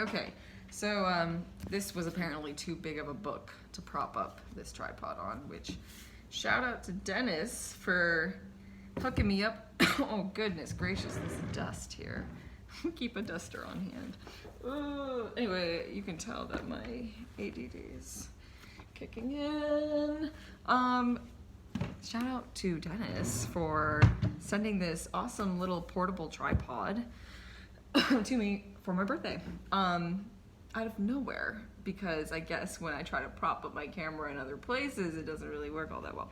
Okay, so this was apparently too big of a book to prop up this tripod on, which shout out to Dennis for hooking me up. Oh goodness gracious, this dust here. Keep a duster on hand. Anyway, you can tell that my ADD is kicking in. Shout out to Dennis for sending this awesome little portable tripod to me for my birthday. Out of nowhere, because I guess when I try to prop up my camera in other places, it doesn't really work all that well.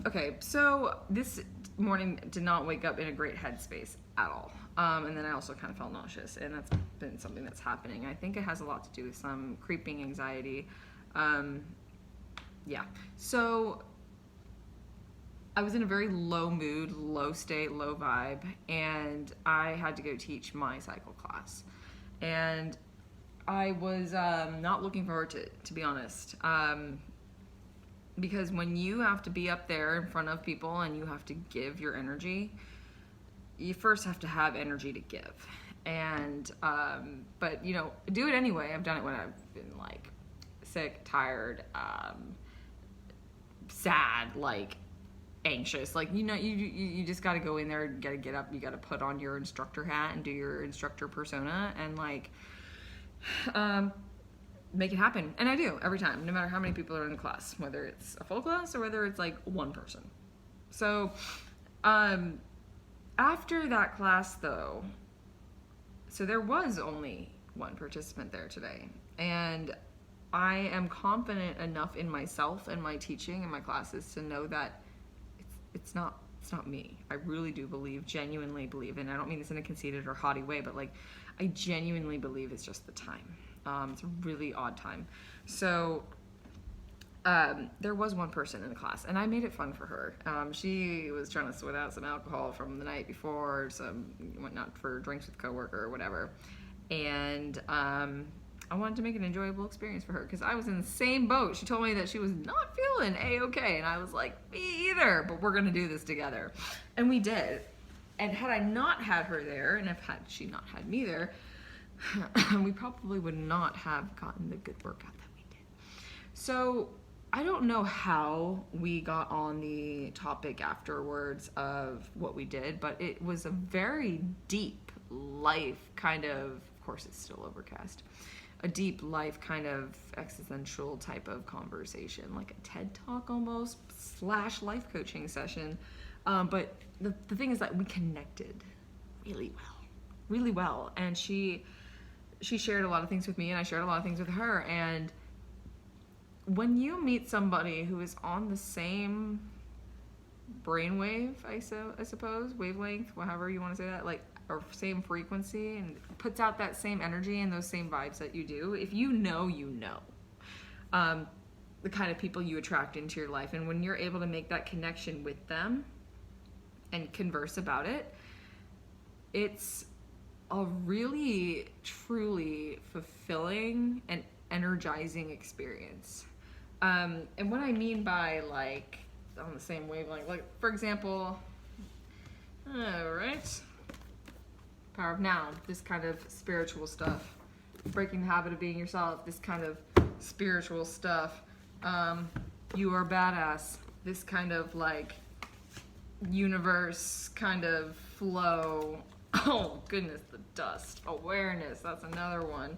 Okay, so this morning did not wake up in a great headspace at all. And then I also kind of felt nauseous, and that's been something that's happening. I think it has a lot to do with some creeping anxiety. Yeah, so I was in a very low mood, low state, low vibe, and I had to go teach my cycle class. And I was not looking forward to it, to be honest. Because when you have to be up there in front of people and you have to give your energy, you first have to have energy to give. And, but you know, do it anyway. I've done it when I've been like sick, tired, sad, like anxious. Like, you know, you just got to go in there, you got to get up, you got to put on your instructor hat and do your instructor persona and like, make it happen. And I do every time, no matter how many people are in the class, whether it's a full class or whether it's like one person. So, after that class though, so there was only one participant there today, and I am confident enough in myself and my teaching and my classes to know that it's not me. I really do genuinely believe, and I don't mean this in a conceited or haughty way, but like I genuinely believe it's just the time. It's a really odd time. So there was one person in the class, and I made it fun for her. She was trying to sweat out some alcohol from the night before, some went out for drinks with a coworker or whatever. And I wanted to make an enjoyable experience for her because I was in the same boat. She told me that she was not feeling A-okay, and I was like, me either, but we're gonna do this together. And we did. And had I not had her there, and had she not had me there, we probably would not have gotten the good workout that we did. So I don't know how we got on the topic afterwards of what we did, but it was a very deep life kind of course it's still overcast, a deep life kind of existential type of conversation, like a TED Talk almost, / life coaching session. But the thing is that we connected really well. And she shared a lot of things with me, and I shared a lot of things with her. And when you meet somebody who is on the same brainwave, I suppose, wavelength, however you want to say that, like, or same frequency, and puts out that same energy and those same vibes that you do, if you know, the kind of people you attract into your life. And when you're able to make that connection with them and converse about it, it's a really, truly fulfilling and energizing experience. And what I mean by, like, on the same wavelength, like, for example, alright, Power of Now, this kind of spiritual stuff, breaking the habit of being yourself, this kind of spiritual stuff, you are badass, this kind of, like, universe kind of flow. Oh goodness, the dust. Awareness, that's another one.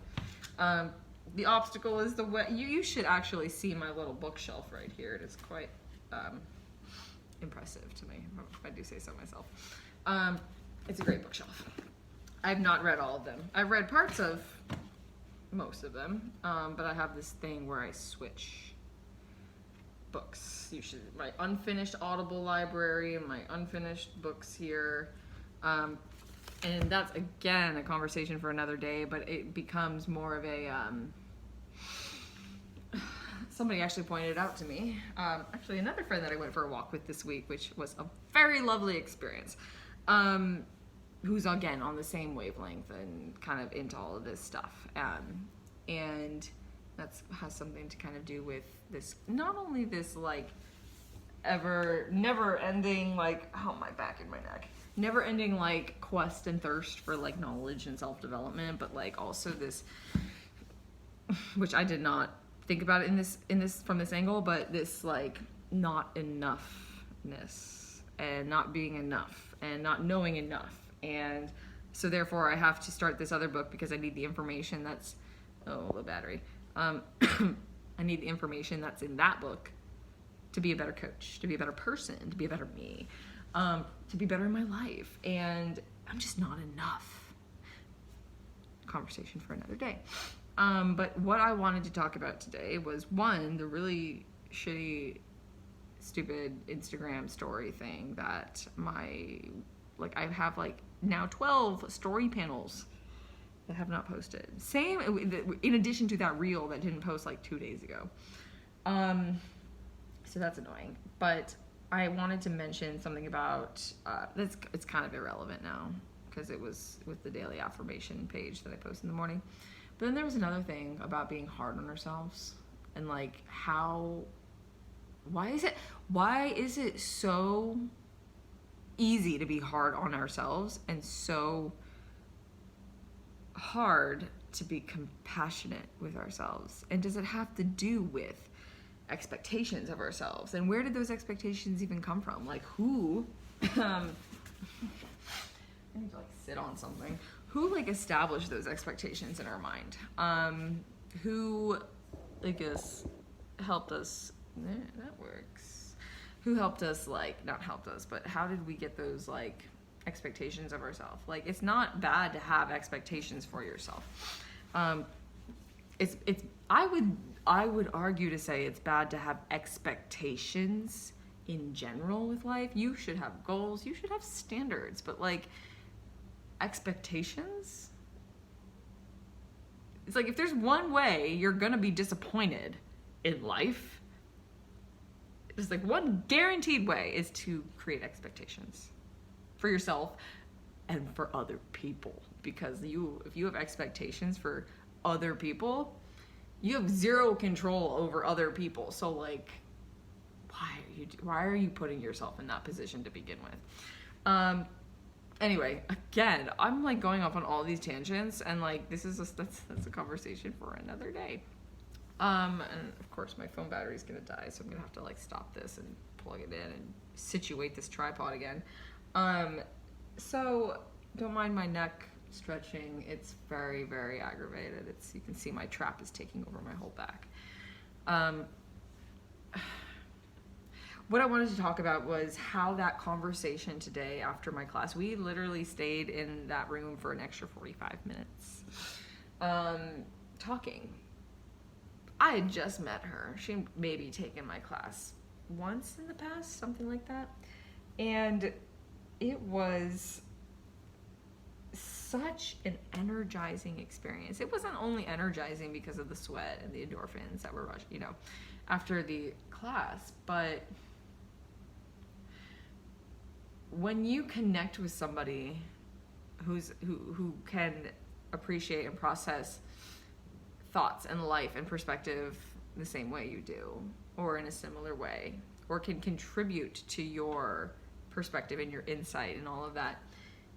The obstacle is the way. You should actually see my little bookshelf right here. It is quite impressive to me, if I do say so myself. It's a great bookshelf. I've not read all of them. I've read parts of most of them, but I have this thing where I switch books. You should, my unfinished Audible library, my unfinished books here. And that's, again, a conversation for another day, but it becomes more of a, somebody actually pointed it out to me. Actually, another friend that I went for a walk with this week, which was a very lovely experience, who's, again, on the same wavelength and kind of into all of this stuff. And that has something to kind of do with this, not only this, like, ever, never ending, like, oh, my back and my neck, never ending, like, quest and thirst for, like, knowledge and self-development, but, like, also this, which I did not think about it in this from this angle, but this, like, not enoughness and not being enough and not knowing enough. And so therefore I have to start this other book because I need the information that's, oh, the battery. I need the information that's in that book to be a better coach, to be a better person, to be a better me, to be better in my life. And I'm just not enough. Conversation for another day. But what I wanted to talk about today was, one, the really shitty, stupid Instagram story thing that I have like now 12 story panels that have not posted. Same, in addition to that reel that didn't post like 2 days ago. So that's annoying. But I wanted to mention something about, it's kind of irrelevant now because it was with the daily affirmation page that I post in the morning. But then there was another thing about being hard on ourselves and like why is it so easy to be hard on ourselves and so hard to be compassionate with ourselves? And does it have to do with expectations of ourselves? And where did those expectations even come from? Like who, I need to like sit on something. Who like established those expectations in our mind? Who, I guess, helped us, that works. Who helped us, like, not helped us, but how did we get those like expectations of ourselves? Like, it's not bad to have expectations for yourself. I would argue to say it's bad to have expectations in general with life. You should have goals, you should have standards, but like expectations, it's like if there's one way you're gonna be disappointed in life, it's like one guaranteed way is to create expectations for yourself and for other people. Because if you have expectations for other people, you have zero control over other people. So like, why are you putting yourself in that position to begin with? Anyway, again, I'm like going off on all these tangents, and like that's a conversation for another day. And of course my phone battery is gonna die, so I'm gonna have to like stop this and plug it in and situate this tripod again. So don't mind my neck stretching. It's very, very aggravated. You can see my trap is taking over my whole back. What I wanted to talk about was how that conversation today after my class, we literally stayed in that room for an extra 45 minutes talking. I had just met her. She maybe taken my class once in the past, something like that. And it was such an energizing experience. It wasn't only energizing because of the sweat and the endorphins that were rushing, after the class, but when you connect with somebody who can appreciate and process thoughts and life and perspective the same way you do, or in a similar way, or can contribute to your perspective and your insight and all of that,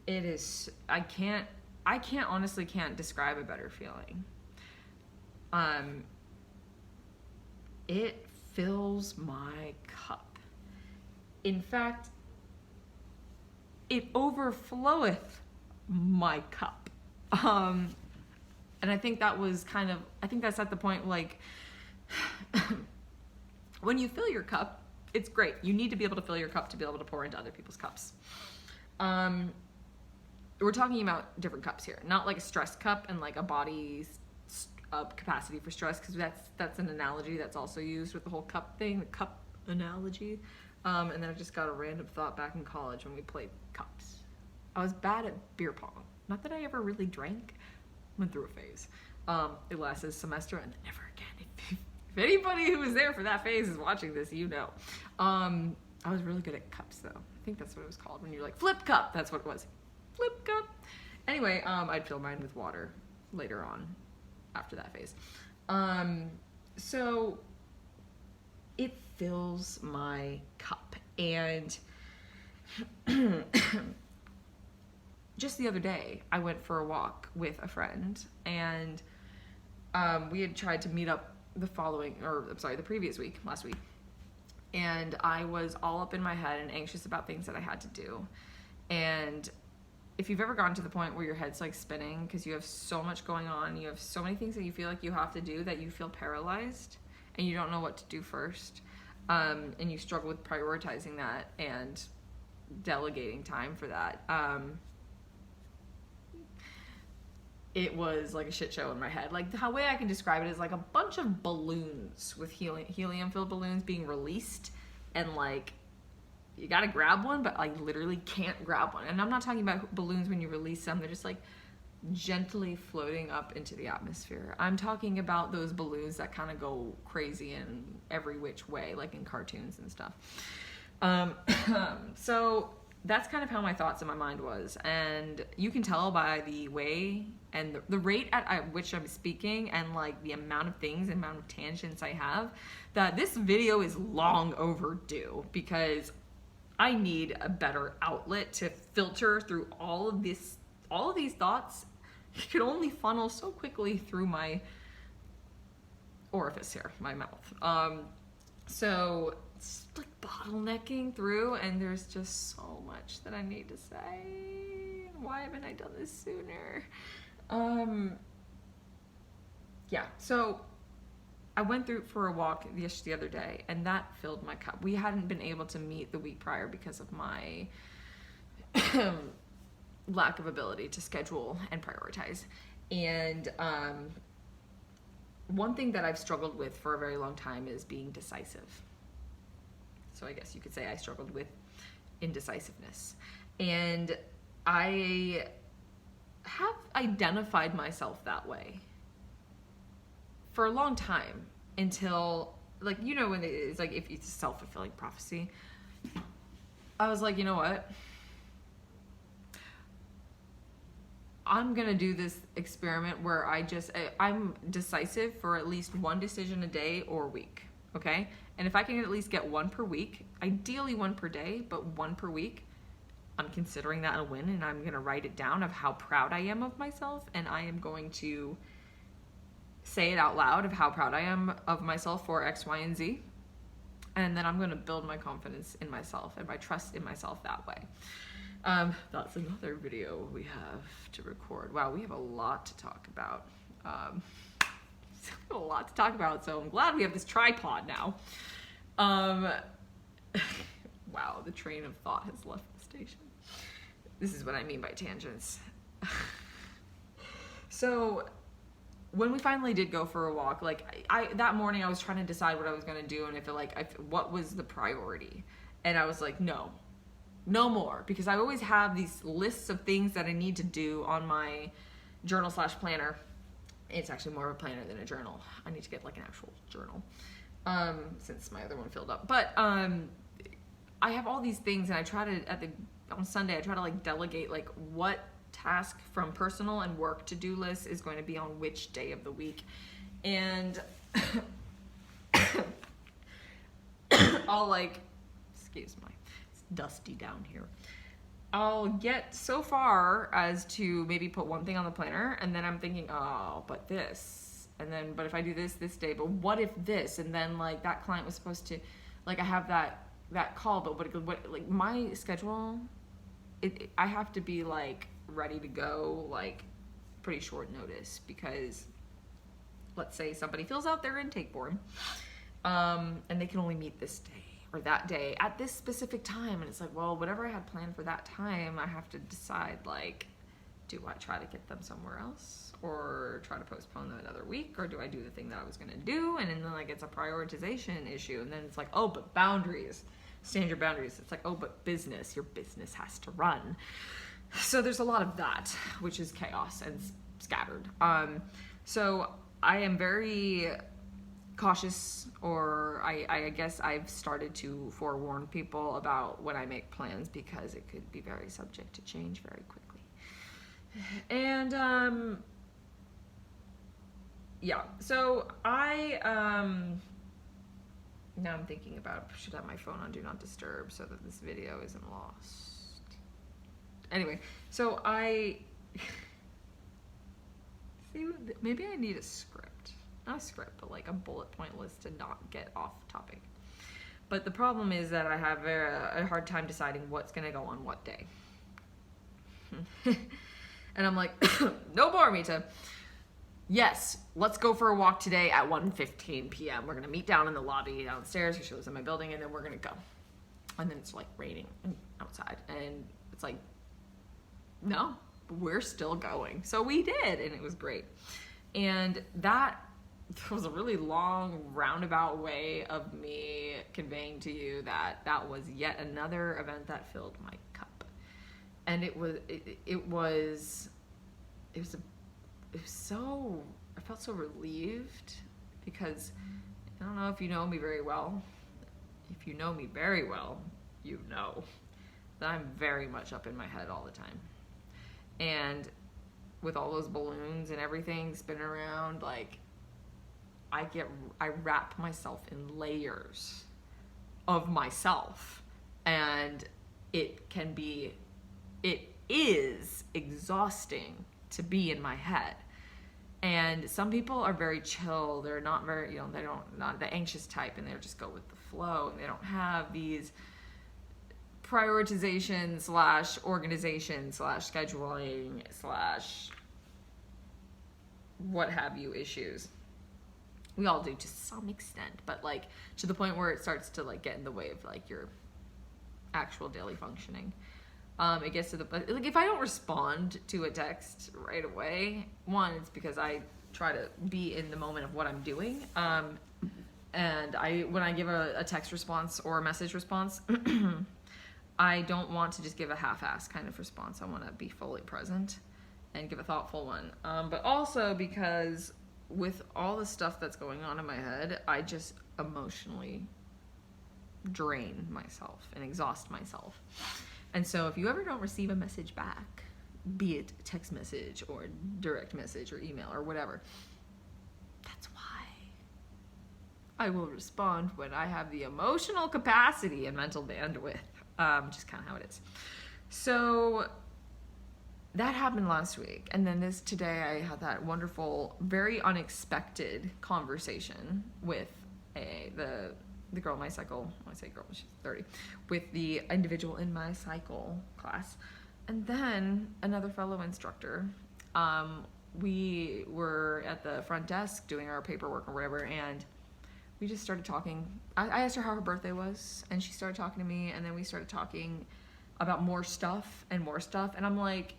it is, I honestly can't describe a better feeling. It fills my cup. In fact, it overfloweth my cup. And I think that was I think that's at the point, like, when you fill your cup, it's great. You need to be able to fill your cup to be able to pour into other people's cups. We're talking about different cups here, not like a stress cup and like a body's capacity for stress, because that's an analogy that's also used with the whole cup thing, the cup analogy. And then I just got a random thought back in college when we played cups. I was bad at beer pong. Not that I ever really drank. Went through a phase. It lasted a semester and then never again. If anybody who was there for that phase is watching this, you know. I was really good at cups though. I think that's what it was called when you're like, flip cup. That's what it was. Flip cup. Anyway, I'd fill mine with water later on after that phase. So it fills my cup. And just the other day, I went for a walk with a friend, and we had tried to meet up the previous week, last week. And I was all up in my head and anxious about things that I had to do. And if you've ever gotten to the point where your head's like spinning because you have so much going on, you have so many things that you feel like you have to do that you feel paralyzed and you don't know what to do first, and you struggle with prioritizing that and delegating time for that, it was like a shit show in my head. Like, the way I can describe it is like a bunch of balloons with helium-filled balloons being released, and like, you gotta grab one, but I literally can't grab one. And I'm not talking about balloons when you release them. They're just like gently floating up into the atmosphere. I'm talking about those balloons that kind of go crazy in every which way, like in cartoons and stuff. So that's kind of how my thoughts in my mind was. And you can tell by the way and the rate at which I'm speaking, and like the amount of things, the amount of tangents I have, that this video is long overdue, because I need a better outlet to filter through all of these thoughts. You can only funnel so quickly through my orifice here, my mouth. So it's like bottlenecking through, and there's just so much that I need to say. Why haven't I done this sooner? Yeah, so I went through for a walk the other day, and that filled my cup. We hadn't been able to meet the week prior because of my lack of ability to schedule and prioritize. And one thing that I've struggled with for a very long time is being decisive. So I guess you could say I struggled with indecisiveness. And I have identified myself that way for a long time, until, like, you know, when it's like, if it's a self-fulfilling prophecy, I was like, you know what? I'm gonna do this experiment where I'm decisive for at least one decision a day or a week, okay? And if I can at least get one per week, ideally one per day, but one per week, I'm considering that a win, and I'm gonna write it down of how proud I am of myself, and I am going to say it out loud of how proud I am of myself for X, Y, and Z. And then I'm going to build my confidence in myself and my trust in myself that way. That's another video we have to record. Wow, we have a lot to talk about. A lot to talk about, so I'm glad we have this tripod now. Wow, the train of thought has left the station. This is what I mean by tangents. So when we finally did go for a walk, like, that morning I was trying to decide what I was going to do, and what was the priority. And I was like, no more, because I always have these lists of things that I need to do on my journal/planner. It's actually more of a planner than a journal. I need to get like an actual journal, since my other one filled up. But I have all these things, and I try to, on Sunday, I try to like delegate like what task from personal and work to-do list is going to be on which day of the week. And I'll like, excuse me, it's dusty down here. I'll get so far as to maybe put one thing on the planner, and then I'm thinking, oh, but this, and then, but if I do this day, but what if this? And then like that client was supposed to, like, I have that call, but what like my schedule, I have to be like ready to go like pretty short notice, because let's say somebody fills out their intake form, and they can only meet this day or that day at this specific time, and it's like, well, whatever I had planned for that time, I have to decide, like, do I try to get them somewhere else, or try to postpone them another week, or do I do the thing that I was gonna do? And then like it's a prioritization issue, and then it's like, oh, but boundaries, stand your boundaries. It's like, oh, but business, your business has to run. So there's a lot of that, which is chaos and scattered. So I am very cautious, or I guess I've started to forewarn people about when I make plans, because it could be very subject to change very quickly. And yeah, so I Now I'm thinking about, should I have my phone on Do Not Disturb so that this video isn't lost. Anyway, so see, maybe I need a script. Not a script, but like a bullet point list to not get off topic. But the problem is that I have a hard time deciding what's going to go on what day. And I'm like, no more, Amita. Yes, let's go for a walk today at 1:15 p.m. We're going to meet down in the lobby downstairs, because she lives in my building, and then we're going to go. And then it's like raining outside, and it's like, no, we're still going. So we did, and it was great. And that was a really long roundabout way of me conveying to you that that was yet another event that filled my cup. And it was so, I felt so relieved, because I don't know if you know me very well. If you know me very well, you know that I'm very much up in my head all the time. And with all those balloons and everything spinning around, like, I wrap myself in layers of myself, and it is exhausting to be in my head. And some people are very chill. They're not very, not the anxious type, and they just go with the flow, and they don't have these prioritization / organization / scheduling / what have you issues. We all do to some extent, but like to the point where it starts to like get in the way of like your actual daily functioning. It gets to the, like, if I don't respond to a text right away, one, it's because I try to be in the moment of what I'm doing. And when I give a text response or a message response, I don't want to just give a half-ass kind of response. I want to be fully present and give a thoughtful one. But also because with all the stuff that's going on in my head, I just emotionally drain myself and exhaust myself. And so if you ever don't receive a message back, be it text message or direct message or email or whatever, that's why. I will respond when I have the emotional capacity and mental bandwidth. Just kind of how it is. So that happened last week. And then today I had that wonderful, very unexpected conversation with the girl in my cycle. When I say girl, she's 30, with the individual in my cycle class. And then another fellow instructor. We were at the front desk doing our paperwork or whatever, and we just started talking. I asked her how her birthday was, and she started talking to me, and then we started talking about more stuff. And I'm like,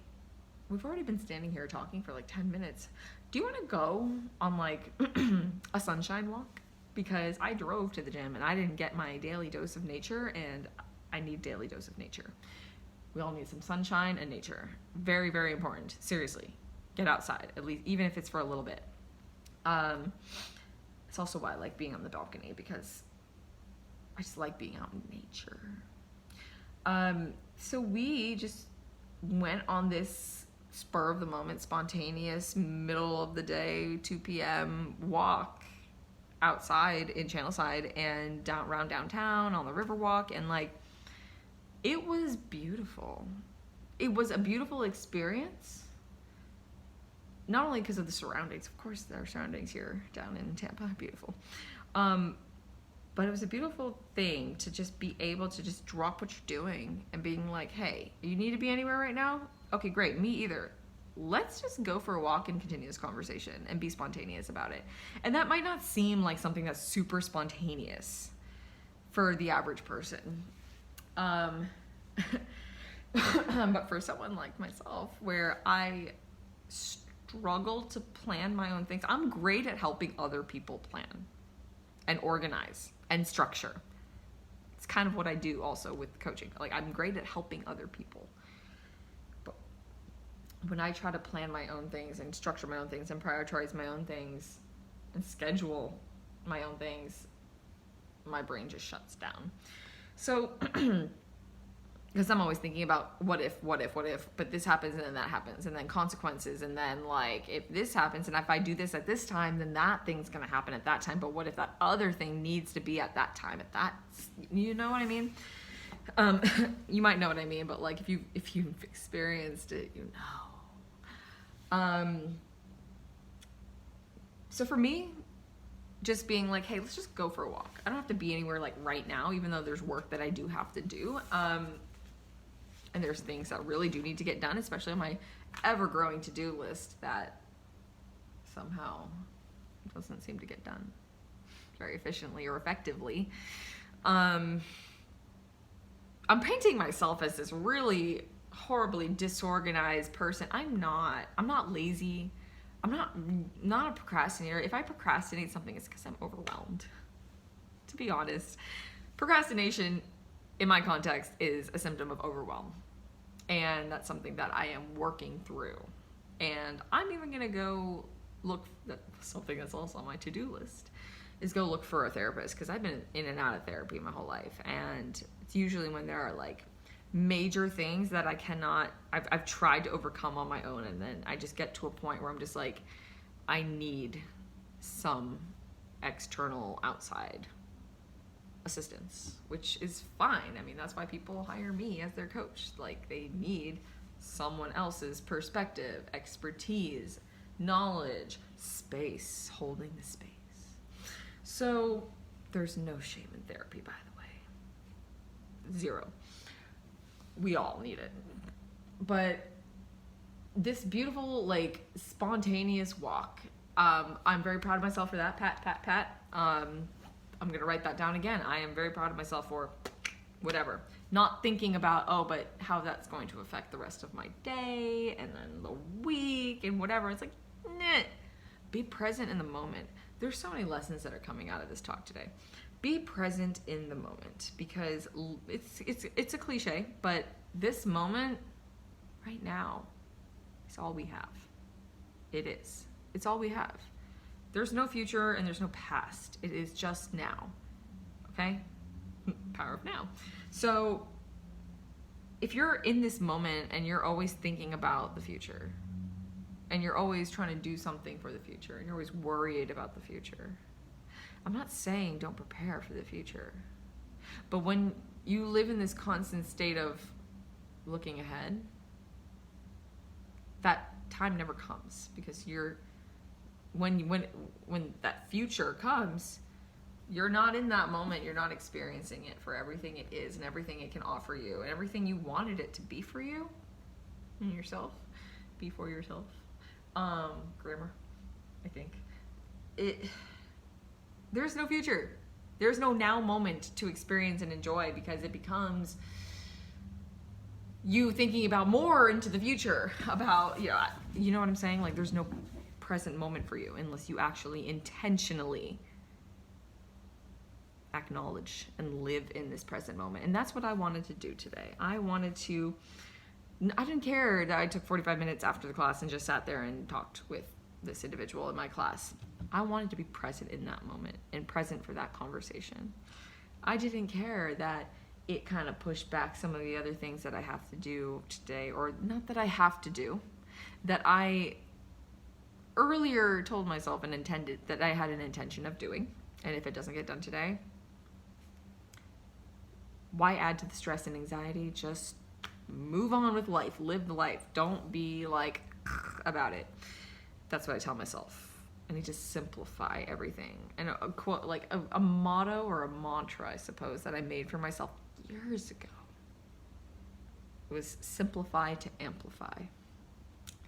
we've already been standing here talking for like 10 minutes. Do you want to go on like a sunshine walk? Because I drove to the gym and I didn't get my daily dose of nature, and I need daily dose of nature. We all need some sunshine and nature. Very, very important. Seriously, get outside, at least, even if it's for a little bit. It's also why I like being on the balcony, because I just like being out in nature. So we just went on this spur of the moment, spontaneous, middle of the day, 2 p.m. walk outside in Channelside and around downtown on the Riverwalk, and like, it was beautiful. It was a beautiful experience. Not only because of the surroundings, of course, there are surroundings here down in Tampa, beautiful. But it was a beautiful thing to just be able to just drop what you're doing and being like, hey, you need to be anywhere right now? Okay, great, me either. Let's just go for a walk and continue this conversation and be spontaneous about it. And that might not seem like something that's super spontaneous for the average person. But for someone like myself, where I struggle to plan my own things, I'm great at helping other people plan and organize and structure. It's kind of what I do also with coaching. Like, I'm great at helping other people. But when I try to plan my own things and structure my own things and prioritize my own things and schedule my own things, my brain just shuts down. So because I'm always thinking about what if, but this happens and then that happens and then consequences, and then like if this happens and if I do this at this time, then that thing's gonna happen at that time. But what if that other thing needs to be at that time, at that, you know what I mean? You might know what I mean, but like if you've experienced it, you know. So for me, just being like, hey, let's just go for a walk. I don't have to be anywhere like right now, even though there's work that I do have to do. And there's things that really do need to get done, especially on my ever-growing to-do list that somehow doesn't seem to get done very efficiently or effectively. I'm painting myself as this really horribly disorganized person. I'm not lazy. I'm not a procrastinator. If I procrastinate something, it's because I'm overwhelmed. To be honest, procrastination in my context is a symptom of overwhelm. And that's something that I am working through. And I'm even gonna go look, something that's also on my to-do list, is go look for a therapist, because I've been in and out of therapy my whole life. And it's usually when there are like major things that I've tried to overcome on my own, and then I just get to a point where I'm just like, I need some external outside assistance, which is fine. I mean, that's why people hire me as their coach. Like, they need someone else's perspective, expertise, knowledge, space, holding the space. So there's no shame in therapy, by the way. Zero. We all need it. But this beautiful, like, spontaneous walk, I'm very proud of myself for that. Pat, pat, pat. I'm gonna write that down again. I am very proud of myself for whatever. Not thinking about, oh, but how that's going to affect the rest of my day and then the week and whatever. It's like, nah. Be present in the moment. There's so many lessons that are coming out of this talk today. Be present in the moment, because it's a cliche, but this moment right now is all we have. It is. It's all we have. There's no future and there's no past. It is just now. Okay? Power of now. So if you're in this moment and you're always thinking about the future, and you're always trying to do something for the future, and you're always worried about the future, I'm not saying don't prepare for the future. But when you live in this constant state of looking ahead, that time never comes, because when that future comes, you're not in that moment. You're not experiencing it for everything it is and everything it can offer you and everything you wanted it to be for you and yourself. Be for yourself. Grammar, I think. There's no future. There's no now moment to experience and enjoy, because it becomes you thinking about more into the future, about, you know what I'm saying? Like, there's no present moment for you unless you actually intentionally acknowledge and live in this present moment. And that's what I wanted to do today. I didn't care that I took 45 minutes after the class and just sat there and talked with this individual in my class. I wanted to be present in that moment and present for that conversation. I didn't care that it kind of pushed back some of the other things that I have to do today, or not that I have to do, that I earlier told myself and intended that I had an intention of doing. And if it doesn't get done today, why add to the stress and anxiety? Just move on with life, live the life. Don't be like about it. That's what I tell myself. I need to simplify everything. And a quote, like a motto or a mantra, I suppose, that I made for myself years ago, it was simplify to amplify.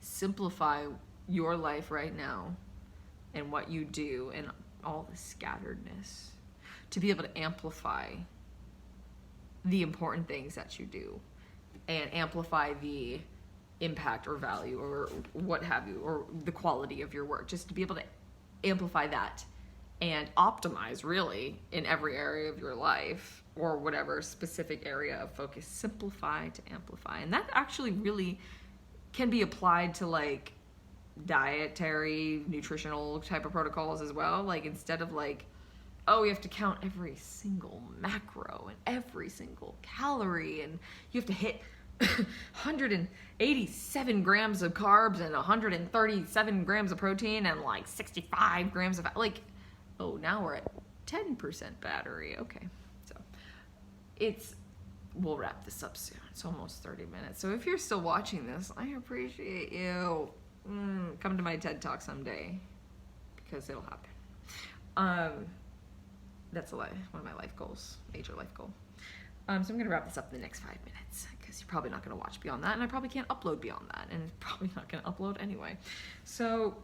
Simplify your life right now and what you do and all the scatteredness, to be able to amplify the important things that you do and amplify the impact or value or what have you, or the quality of your work, just to be able to amplify that and optimize really in every area of your life, or whatever specific area of focus. Simplify to amplify. And that actually really can be applied to like dietary, nutritional type of protocols as well. Like, instead of like oh, you have to count every single macro and every single calorie, and you have to hit 187 grams of carbs and 137 grams of protein and like 65 grams of fat. Like, oh, now we're at 10% battery. Okay, so we'll wrap this up soon. It's almost 30 minutes. So if you're still watching this, I appreciate you. Come to my TED Talk someday, because it'll happen. That's one of my life goals, major life goal. So I'm going to wrap this up in the next 5 minutes, because you're probably not going to watch beyond that, and I probably can't upload beyond that, and it's probably not going to upload anyway. So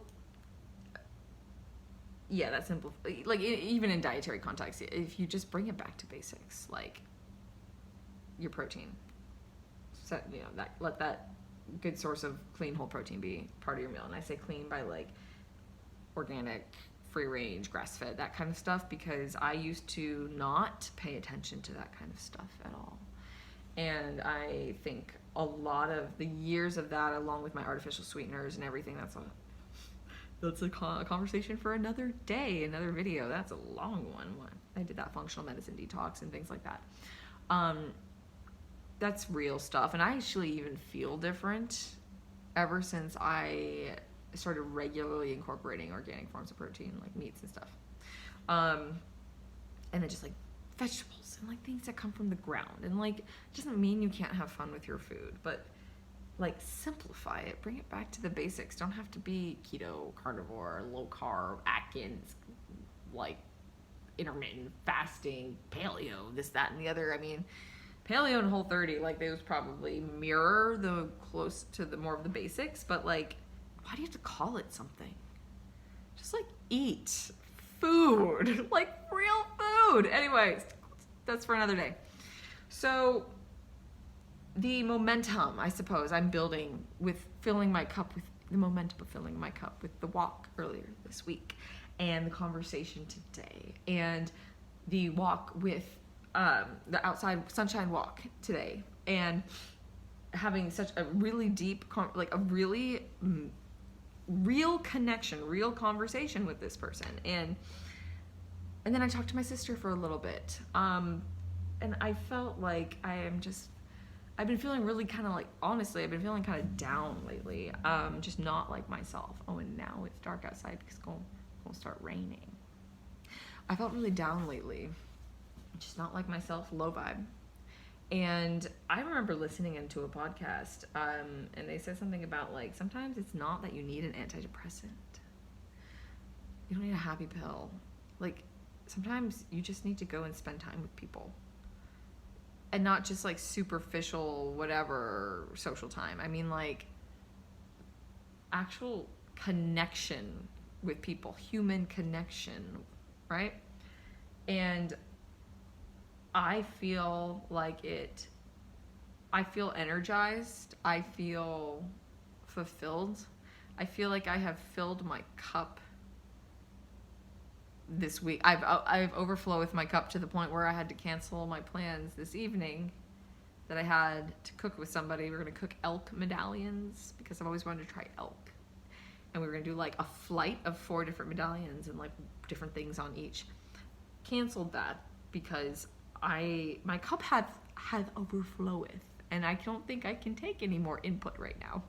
yeah, that's simple. Like, even in dietary context, if you just bring it back to basics, like your protein, so, let that good source of clean whole protein be part of your meal. And I say clean by like organic, free range, grass fed, that kind of stuff, because I used to not pay attention to that kind of stuff at all. And I think a lot of the years of that, along with my artificial sweeteners and everything, that's a conversation for another day, another video. That's a long one. I did that functional medicine detox and things like that. That's real stuff. And I actually even feel different ever since I started regularly incorporating organic forms of protein, like meats and stuff. And then just like vegetables and like things that come from the ground. And like, it doesn't mean you can't have fun with your food, but like simplify it, bring it back to the basics. Don't have to be keto, carnivore, low carb, Atkins, like intermittent fasting, paleo, this, that, and the other. I mean, paleo and Whole30, like those probably mirror the close to the more of the basics, but like, why do you have to call it something? Just like eat food, like real food. Anyways, that's for another day. So the momentum, I suppose, I'm building with filling my cup with the momentum of filling my cup with the walk earlier this week and the conversation today and the walk with the outside sunshine walk today, and having such a really deep, like a really real connection, real conversation with this person. And then I talked to my sister for a little bit. And I felt like I've been feeling really kind of like, honestly, I've been feeling kind of down lately. Just not like myself. Oh, and now it's dark outside because it's going to start raining. I felt really down lately. Just not like myself, low vibe. And I remember listening into a podcast, and they said something about like, sometimes it's not that you need an antidepressant. You don't need a happy pill. Like, sometimes you just need to go and spend time with people. And not just like superficial, whatever, social time. I mean like actual connection with people, human connection, right? And I feel like I feel energized. I feel fulfilled. I feel like I have filled my cup this week. I've overflow with my cup to the point where I had to cancel my plans this evening that I had to cook with somebody. We were going to cook elk medallions because I've always wanted to try elk. And we were going to do like a flight of 4 different medallions and like different things on each. Canceled that because my cup had overfloweth, and I don't think I can take any more input right now.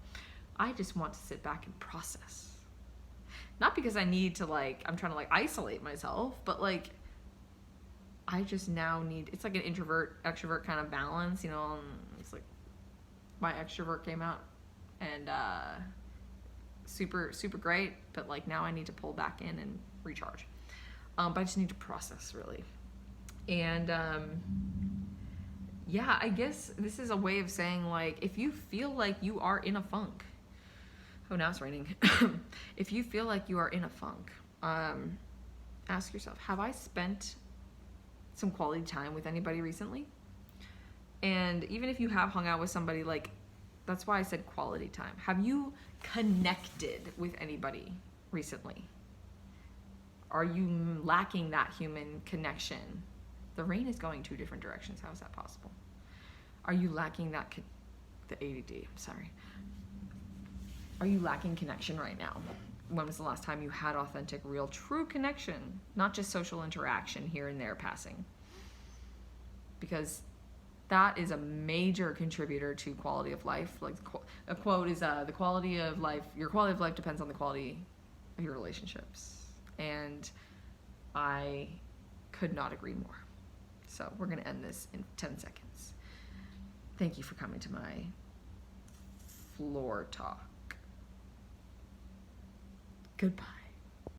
I just want to sit back and process. Not because I need to like, I'm trying to like isolate myself, but like, I just now need, it's like an introvert, extrovert kind of balance, you know. It's like my extrovert came out and super, super great, but like now I need to pull back in and recharge. But I just need to process really. And yeah, I guess this is a way of saying like, if you feel like you are in a funk, oh, now it's raining. If you feel like you are in a funk, ask yourself, have I spent some quality time with anybody recently? And even if you have hung out with somebody, like, that's why I said quality time. Have you connected with anybody recently? Are you lacking that human connection? The rain is going 2 different directions. How is that possible? Are you lacking that, the ADD, I'm sorry. Are you lacking connection right now when was the last time you had authentic, real, true connection, not just social interaction here and there passing? Because that is a major contributor to quality of life. Like a quote is, the quality of life, your quality of life depends on the quality of your relationships. And I could not agree more. So we're going to end this in 10 seconds. Thank you for coming to my floor talk. Goodbye.